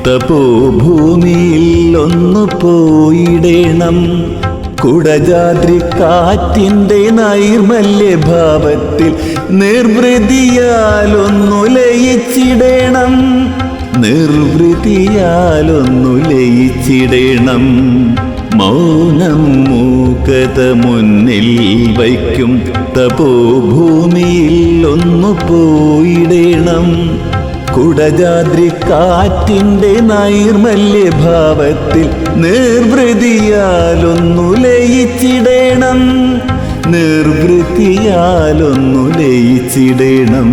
തപോഭൂമിയിൽ ഒന്നു പോയിടേണം. കുടജാദ്രി കാറ്റിൻ്റെ നൈർമല്യഭാവത്തിൽ നിർവൃതിയാലൊന്നു ലയിച്ചിടേണം. നിർവൃതിയാലൊന്നു ലയിച്ചിടേണം. മൗനം മൂകത മുന്നിൽ വയ്ക്കും തപോഭൂമിയിൽ ഒന്നു പോയിടേണം. കുടജാദ്രി കാറ്റിൻ്റെ നൈർമല്യഭാവത്തിൽ നിർവൃതിയാലൊന്നു ലയിച്ചിടേണം. നിർവൃതിയാലൊന്നു ലയിച്ചിടേണം.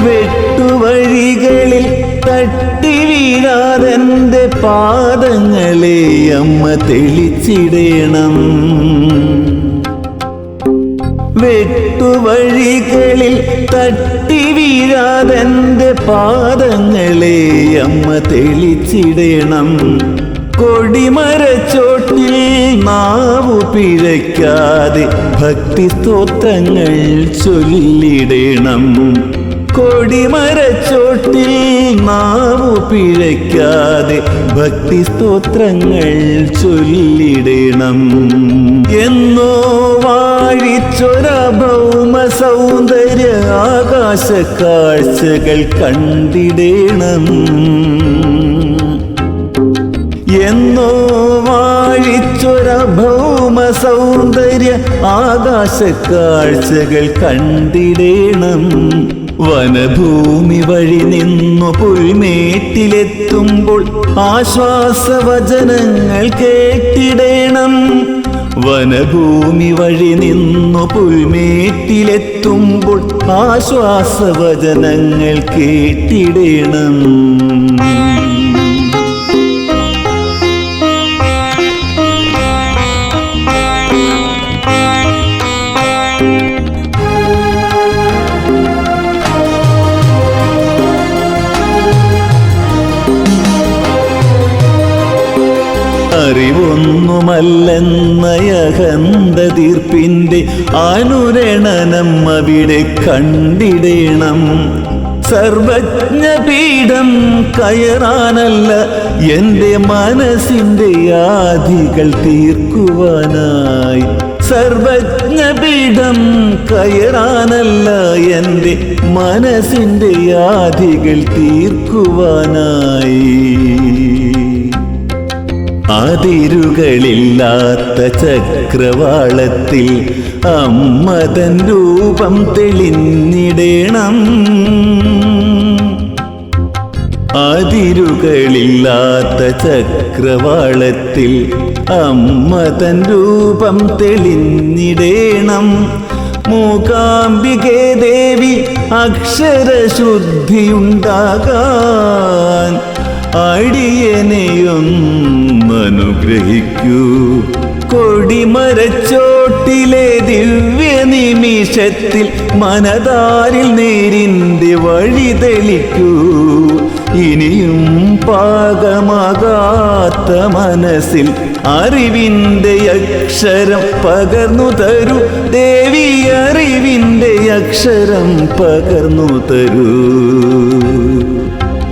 വെട്ടുവഴികളിൽ തട്ടി വീഴാതെൻ്റെ പാദങ്ങളെ അമ്മ തെളിച്ചിടേണം. വെട്ടുവഴികളിൽ തട്ടി വീഴാതെൻ്റെ പാദങ്ങളെ അമ്മ തെളിച്ചിടേണം. കൊടിമരച്ചോട്ടിൽ നാവു പിഴയ്ക്കാതെ ഭക്തി സ്തോത്രങ്ങൾ ചൊല്ലിടേണം. കൊടിമരച്ചോട്ടിൽ നാവു പിഴയ്ക്കാതെ ഭക്തി സ്തോത്രങ്ങൾ ചൊല്ലിടേണം. എന്നോ വാഴിച്ചൊര ഭൗമ സൗന്ദര്യ ആകാശ കാഴ്ചകൾ കണ്ടിടേണം. എന്നോ വാഴിച്ചൊര ഭൗമ സൗന്ദര്യ ആകാശ കാഴ്ചകൾ കണ്ടിടേണം. വനഭൂമി വഴി നിന്നു പുൽമേട്ടിലെത്തുമ്പോൾ ആശ്വാസവചനങ്ങൾ കേട്ടിടേണം. വനഭൂമി വഴി നിന്നു പുൽമേട്ടിലെത്തുമ്പോൾ ആശ്വാസവചനങ്ങൾ കേട്ടിടേണം. അറിവൊന്നുമല്ലെന്ന യഹന്ത തീർപ്പിൻ്റെ അനുരണനം അവിടെ കണ്ടിടേണം. സർവജ്ഞപീഠം കയറാനല്ല എൻ്റെ മനസ്സിൻ്റെ ആധികൾ തീർക്കുവാനായി. സർവജ്ഞപീഠം കയറാനല്ല എൻ്റെ മനസ്സിൻ്റെ ആധികൾ തീർക്കുവാനായി. അതിരുകളില്ലാത്ത ചക്രവാളത്തിൽ അമ്മതൻ രൂപം തെളിഞ്ഞിടേണം. അതിരുകളില്ലാത്ത ചക്രവാളത്തിൽ അമ്മതൻ രൂപം തെളിഞ്ഞിടേണം. മൂകാംബികേ ദേവി അക്ഷരശുദ്ധിയുണ്ടാകാൻ അടിയനെയൊന്നനുഗ്രഹിക്കൂ. കൊടിമരച്ചോട്ടിലെ ദിവ്യ നിമിഷത്തിൽ മനതാരിൽ നേരിൻ്റെ വഴി തെളിക്കൂ. ഇനിയും പാകമാകാത്ത മനസ്സിൽ അറിവിൻ്റെ അക്ഷരം പകർന്നു തരൂ ദേവി. അറിവിൻ്റെ അക്ഷരം പകർന്നു തരൂ.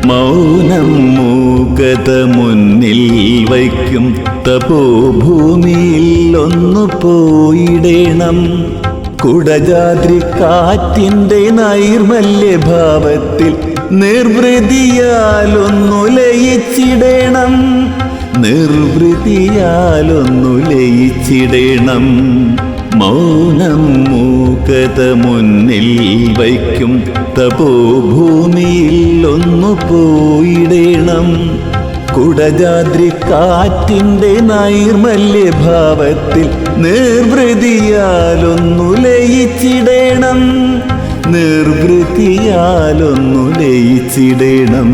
മൗനം മൂകത മുന്നിൽ വയ്ക്കും തപോഭൂമിയിൽ ഒന്നു പോയിടേണം. കുടജാദ്രി കാറ്റിൻ്റെ നൈർമല്യഭാവത്തിൽ നിർവൃതിയാലൊന്നു ലയിച്ചിടേണം. നിർവൃതിയാലൊന്നു ലയിച്ചിടേണം. മൗനം മൂകത മുന്നിൽ വയ്ക്കും തപോഭൂമിയിൽ ഒന്നു പോയിടേണം. കുടജാദ്രി കാറ്റിൻ്റെ നൈർമല്യഭാവത്തിൽ നിർവൃതിയാലൊന്നു ലയിച്ചിടേണം. നിർവൃതിയാലൊന്നു ലയിച്ചിടേണം.